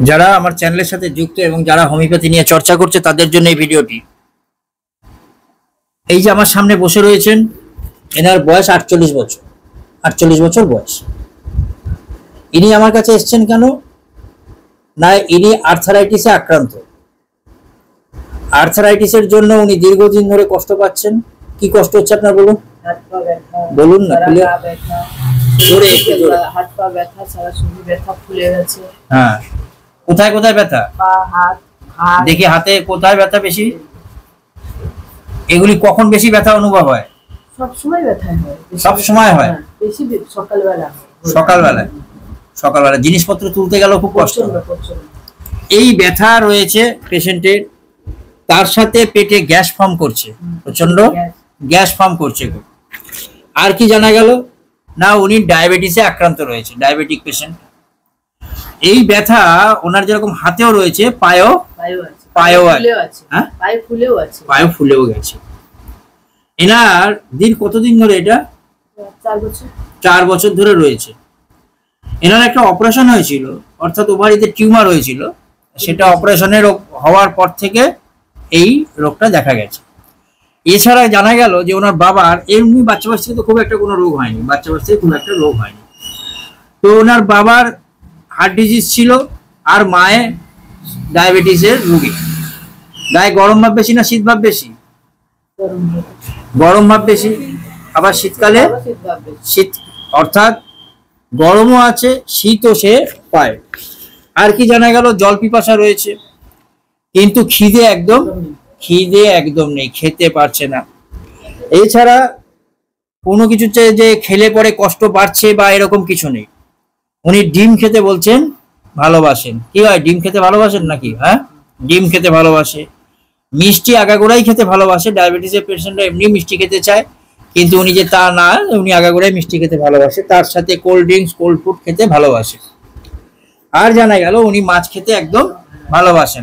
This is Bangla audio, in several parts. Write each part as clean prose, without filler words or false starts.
যারা আমার চ্যানেলের সাথে যুক্ত এবং যারা হোমিওপ্যাথি নিয়ে চর্চা করছে তাদের জন্য এই ভিডিওটি। এই যে আমার সামনে বসে রয়েছেন, এনার বয়স 48 বছর। 48 বছর বয়স। ইনি আমার কাছে এসছেন কেন না, ইনি আর্থারাইটিসে আক্রান্ত। আর্থারাইটিসের জন্য উনি দীর্ঘদিন ধরে কষ্ট পাচ্ছেন। কি কষ্ট হচ্ছে আপনার বলুন? বলুন না, জোরে একটু জোরে। হাত পা ব্যথা, সারা শরীর ব্যথা, ফুলে গেছে। হ্যাঁ, কোথায় কোথায় ব্যথা? পা, হাত, দেখি হাতে কোথায় ব্যথা বেশি? এগুলি কখন বেশি ব্যথা অনুভব হয়? সব সময় ব্যথা হয়। সব সময় হয়? বেশি সকালবেলা। সকালবেলা জিনিসপত্র তুলতে গেলেও খুব কষ্ট। এই ব্যথা রয়েছে পেশেন্টের, তার সাথে পেটে গ্যাস ফর্ম করছে, প্রচন্ড গ্যাস ফর্ম করছে। আর কি জানা গেল না, উনি ডায়াবেটিসে আক্রান্ত রয়েছে, ডায়াবেটিক পেশেন্ট। এই ব্যথা ওনার যেরকম হাতেও রয়েছে, পায়েও আছে। হ্যাঁ, পায়েও ফুলেও গেছে। এনার কতদিন ধরে এটা? 4 বছর ধরে রয়েছে। এনার একটা অপারেশন হয়েছিল, অর্থাৎ ওভারিতে টিউমার হয়েছিল। সেটা অপারেশনের হওয়ার পর থেকে এই রোগটা দেখা গেছে। এছাড়া জানা গেল যে ওনার বাবার এমনি বাচ্চা বাচ্চা থেকে খুব একটা কোনো রোগ হয়নি, তো ওনার বাবার হার্ট ডিজিজ ছিল, আর মায়ের ডায়াবেটিসের রোগী। গায়ে গরম ভাব বেশি না শীত ভাব বেশি? গরম ভাব বেশি। আবার শীতকালে শীত, অর্থাৎ গরমও আছে, শীতও সে পায়। আর কি জানা গেল, জল পিপাসা রয়েছে, কিন্তু খিদে একদম নেই, খেতে পারছে না। এছাড়া কোনো কিছু যে খেলে পরে কষ্ট বাড়ছে বা এরকম কিছু নেই। উনি ডিম খেতে বলছেন, ভালোবাসেন। কি হয়, ডিম খেতে ভালোবাসেন নাকি? হ্যাঁ, ডিম খেতে ভালোবাসে। মিষ্টি আগাগোড়াই খেতে ভালোবাসে। ডায়াবেটিসের পেশেন্টরা এমনি মিষ্টি খেতে চায়, কিন্তু উনি যে তা না, উনি আগাগোড়াই মিষ্টি খেতে ভালোবাসে। তার সাথে কোল্ড ড্রিঙ্কস, কোল্ড ফুড খেতে ভালোবাসে। আর জানা গেল উনি মাছ খেতে একদম ভালোবাসে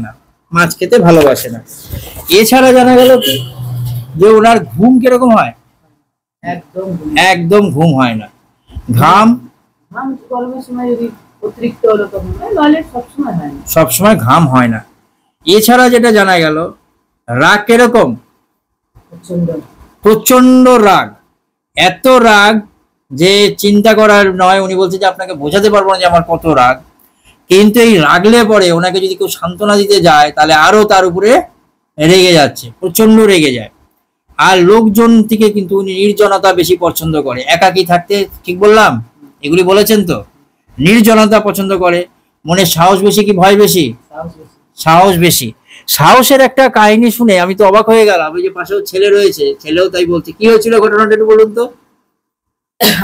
না। এছাড়া জানা গেল কি, যে ওনার ঘুম কিরকম হয়? একদম ঘুম হয় না। ঘাম সবসময় ঘাম হয় না। এছাড়া যেটা জানা গেল, রাগ কিরকম? প্রচন্ড রাগ। এত রাগ যে চিন্তা করার নয়। উনি বলছে যে আপনাকে বোঝাতে পারবো না যে আমার কত রাগ। কিন্তু এই রাগলে পরে ওনাকে যদি কেউ সান্ত্বনা দিতে যায়, তাহলে আরো তার উপরে রেগে যাচ্ছে, প্রচন্ড রেগে যায়। আর লোকজন থেকে কিন্তু উনি নির্জনতা বেশি পছন্দ করে, একাকী থাকতে। ঠিক বললাম? এগুলি বলেছেন তো। নির্জনতা পছন্দ করে। মনে সাহস বেশি কি ভয় বেশি? সাহস বেশি। সাহসের একটা কাহিনী শুনে আমি তো অবাক হয়ে গেলাম। ওই যে পাশেও ছেলে রয়েছে, ছেলেও তাই বলছে। কি হয়েছিল ঘটনাটা একটু বলুন তো।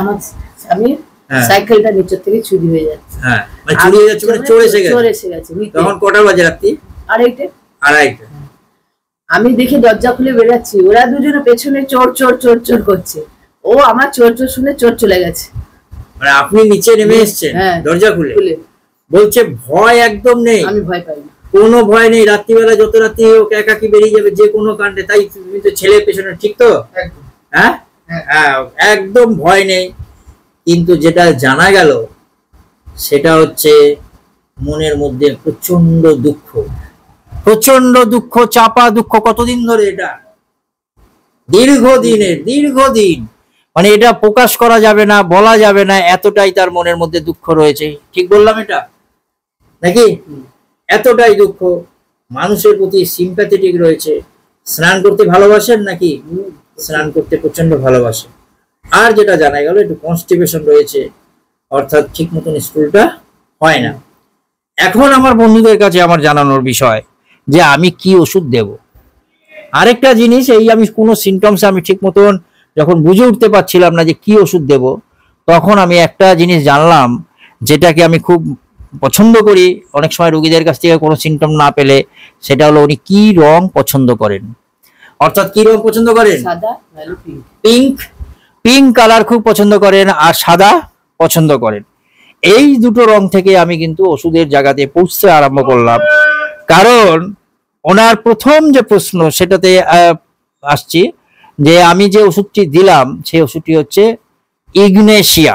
আমার স্বামীর সাইকেলটা নিচের থেকে চুরি হয়ে যাচ্ছে। হ্যাঁ, মানে চুরি হয়ে যাচ্ছে, মানে চোর এসে গেছে। তখন কটা বাজে? রাত্রি 2:30। আমি দেখি দরজা খুলে বেরাচ্ছি, ওরা দুজনে পেছনে চোর চোর চোর চোর করছে। ও আমার চোর চোর শুনে চোর চলে গেছে। মানে আপনি নিচে নেমে এসেছেন দরজা খুলে? বলছে ভয় একদম নেই। আমি ভয় পাই না, কোনো ভয় নেই। রাত্রিবেলা যত রাত্রি হোক একাকি বেরিয়ে যাবে যে কোনো কাণ্ডে। তাই তুমি তো ছেলে পেছনে, ঠিক তো? হ্যাঁ, একদম ভয় নেই। কিন্তু যেটা জানা গেল সেটা হচ্ছে মনের মধ্যে প্রচন্ড দুঃখ, চাপা দুঃখ। কতদিন ধরে? এটা দীর্ঘদিন। মানে এটা প্রকাশ করা যাবে না, বলা যাবে না, এতটাই তার মনের মধ্যে দুঃখ রয়েছে। ঠিক বললাম এটা নাকি? এতটাই দুঃখ। মানুষের প্রতি সিম্প্যাথেটিক রয়েছে। স্নান করতে ভালোবাসেন নাকি? স্নান করতে প্রচন্ড ভালোবাসে। আর যেটা জানা গেল, একটু কনস্টিপেশন রয়েছে, অর্থাৎ ঠিক মতন স্কুলটা হয় না। এখন আমার বন্ধুদের কাছে আমার জানানোর বিষয় যে আমি কি ওষুধ দেব। আরেকটা জিনিস, এই আমি কোনো সিমটমস আমি ঠিক মতন যখন বুঝে উঠতে পারছিলাম না যে কি ওষুধ দেব, তখন আমি একটা জিনিস জানলাম, যেটাকে আমি খুব পছন্দ করি অনেক সময় রোগীদের কাছ থেকে কোনো সিমটম না পেলে। সেটা হলো উনি কি রং পছন্দ করেন। অর্থাৎ কি রং পছন্দ করেন? পিঙ্ক কালার খুব পছন্দ করেন, আর সাদা পছন্দ করেন। এই দুটো রং থেকে আমি কিন্তু ওষুধের জায়গাতে পৌঁছতে আরম্ভ করলাম। কারণ ওনার প্রথম যে প্রশ্ন সেটাতে আসছি, যে আমি যে ওষুধটি দিলাম সেই ওষুধটি হচ্ছে ইগনেশিয়া।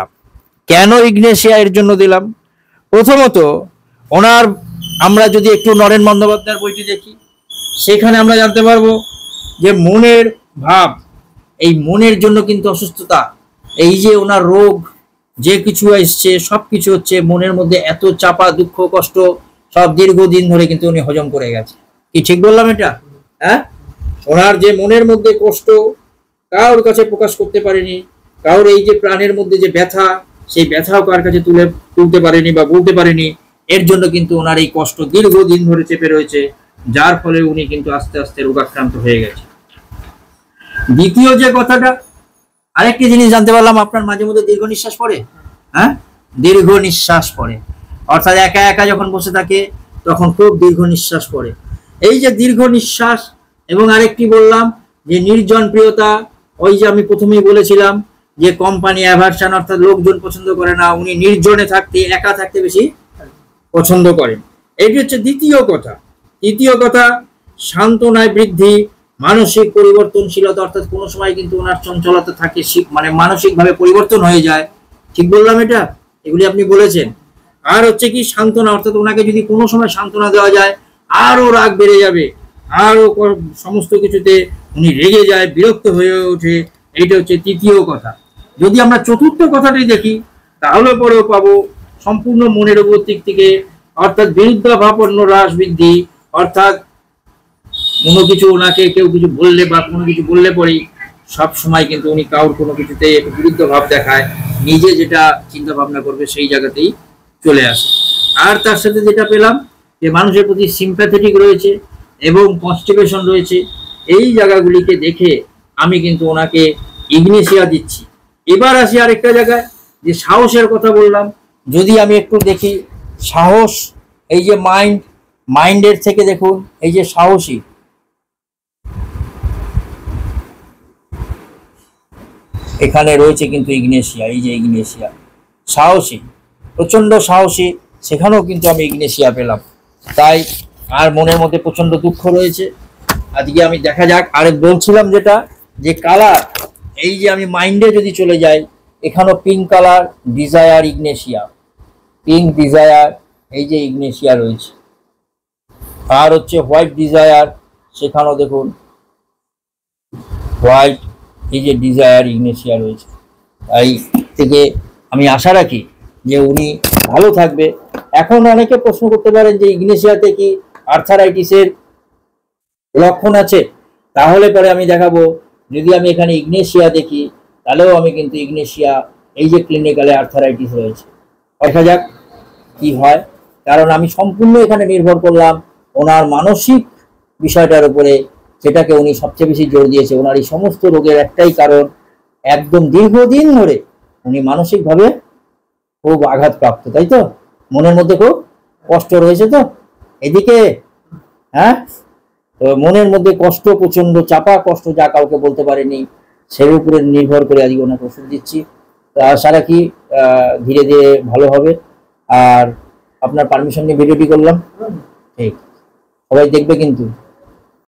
কেন ইগনেশিয়া এর জন্য দিলাম? প্রথমত ওনার আমরা যদি একটু নরেন বন্দ্যোপাধ্যায়ের বইটি দেখি, সেখানে আমরা জানতে পারবো যে মনের ভাব, এই মনের জন্য কিন্তু অসুস্থতা, এই যে ওনার রোগ যে কিছু এসছে সব কিছু হচ্ছে মনের মধ্যে এত চাপা দুঃখ কষ্ট সব দীর্ঘদিন ধরে কিন্তু উনি হজম করে গেছে। কি ঠিক বললাম এটা? হ্যাঁ, ওনার যে মনের মধ্যে কষ্ট কারোর কাছে প্রকাশ করতে পারেনি, কারোর এই যে প্রাণের মধ্যে যে ব্যথা, সেই ব্যথাও কার কাছে তুলতে পারেনি বা বলতে পারেনি, এর জন্য কিন্তু ওনার এই কষ্ট দীর্ঘদিন ধরে চেপে রয়েছে, যার ফলে উনি কিন্তু আস্তে আস্তে রোগাক্রান্ত হয়ে গেছে। দ্বিতীয় যে কথাটা, আরেকটি জিনিস জানতে পারলাম, আপনার মাঝে মধ্যে দীর্ঘ নিঃশ্বাস পড়ে। হ্যাঁ, দীর্ঘ নিঃশ্বাস পড়ে, অর্থাৎ একা একা যখন বসে থাকে তখন খুব দীর্ঘ নিঃশ্বাস পড়ে। এই যে দীর্ঘ নিঃশ্বাস, এবং আরেকটি বললাম যে নির্জন প্রিয়তা, ওই যে আমি প্রথমেই বলেছিলাম যে কোম্পানি অ্যাভারশন, অর্থাৎ লোকজন পছন্দ করে না, উনি নির্জনে থাকতে একা থাকতে বেশি পছন্দ করেন। এটি হচ্ছে দ্বিতীয় কথা। তৃতীয় কথা, সান্ত্বনায় বৃদ্ধি, মানসিক পরিবর্তনশীলতা, অর্থাৎ কোনো সময় কিন্তু ওনার চঞ্চলতা থাকে, মানে মানসিকভাবে পরিবর্তন হয়ে যায়। ঠিক বললাম এটা? এগুলি আপনি বলেছেন। আর হচ্ছে কি সান্ত্বনা, অর্থাৎ ওনাকে যদি কোনো সময় সান্ত্বনা দেওয়া যায় আরো রাগ বেড়ে যাবে, আরো সমস্ত কিছুতে উনি রেগে যায়, বিরক্ত হয়ে ওঠে। এইটা হচ্ছে তৃতীয় কথা। যদি আমরা চতুর্থ কথাটি দেখি তাহলে পরেও পাবো সম্পূর্ণ মনের উপর দিক থেকে, অর্থাৎ বিরুদ্ধাভাবাপন্ন হ্রাস বৃদ্ধি, অর্থাৎ কোনো কিছু ওনাকে কেউ কিছু বললে বা কোনো কিছু বললে পরেই সব সময় কিন্তু উনি কারোর কোনো কিছুতে বিরুদ্ধ ভাব দেখায়, নিজে যেটা চিন্তা ভাবনা করবে সেই জায়গাতেই চলে আসে। আর তার সাথে যেটা পেলাম যে মানুষের প্রতি সিম্প্যাথেটিক রয়েছে এবং কনস্টিপেশন রয়েছে। এই জায়গাগুলিকে দেখে আমি কিন্তু ওনাকে ইগনেশিয়া দিচ্ছি। এবার আসি আরেকটা জায়গায়, যে সাহসের কথা বললাম, যদি আমি একটু দেখি সাহস, এই যে মাইন্ডের থেকে দেখুন এই যে সাহসী, এখানে রয়েছে কিন্তু ইগনেশিয়া, এই যে ইগনেশিয়া সাহসী, প্রচন্ড সাহসী, সেখানেও কিন্তু আমি ইগনেশিয়া পেলাম। তাই আর মনের মধ্যে প্রচন্ড দুঃখ রয়েছে। আজকে আমি দেখা যাক, আরে বলছিলাম যেটা যে কালার, এই যে আমি মাইন্ডে যদি চলে যাই, এখানেও pink colour, desire, Ignatia, pink desire, এই যে ইগনেশিয়া রয়েছে। আর হচ্ছে হোয়াইট ডিজায়ার, সেখানেও দেখুন হোয়াইট, এই যে ডিজায়ার, ইগনেশিয়া রয়েছে। তাই থেকে আমি আশা রাখি যে উনি ভালো থাকবে। এখন অনেকে প্রশ্ন করতে পারেন যে ইগনেশিয়াতে কি আর্থারাইটিসের লক্ষণ আছে? তাহলে পরে আমি দেখাবো, যদি আমি এখানে ইগনেশিয়া দেখি তাহলেও আমি কিন্তু ইগনেশিয়া, এই যে ক্লিনিক্যালে আর্থারাইটিস রয়েছে। দেখা যাক কি হয়, কারণ আমি সম্পূর্ণ এখানে নির্ভর করলাম ওনার মানসিক বিষয়টার উপরে, সেটাকে উনি সবচেয়ে বেশি জোর দিয়েছে। ওনার এই সমস্ত রোগের একটাই কারণ, একদম দীর্ঘদিন ধরে উনি মানসিকভাবে খুব আঘাতপ্রাপ্ত, তাই তো? মনের মধ্যে খুব কষ্ট রয়েছে তো এদিকে, হ্যাঁ, তো মনের মধ্যে কষ্ট, প্রচন্ড চাপা কষ্ট, যা কাউকে বলতে পারেনি, সেই উপরে নির্ভর করে আজকে ওনাকে ওষুধ দিচ্ছি। আশা রাখি ধীরে ধীরে ভালো হবে। আর আপনার পারমিশন নিয়ে ভিডিওটি করলাম, ঠিক, সবাই দেখবে কিন্তু।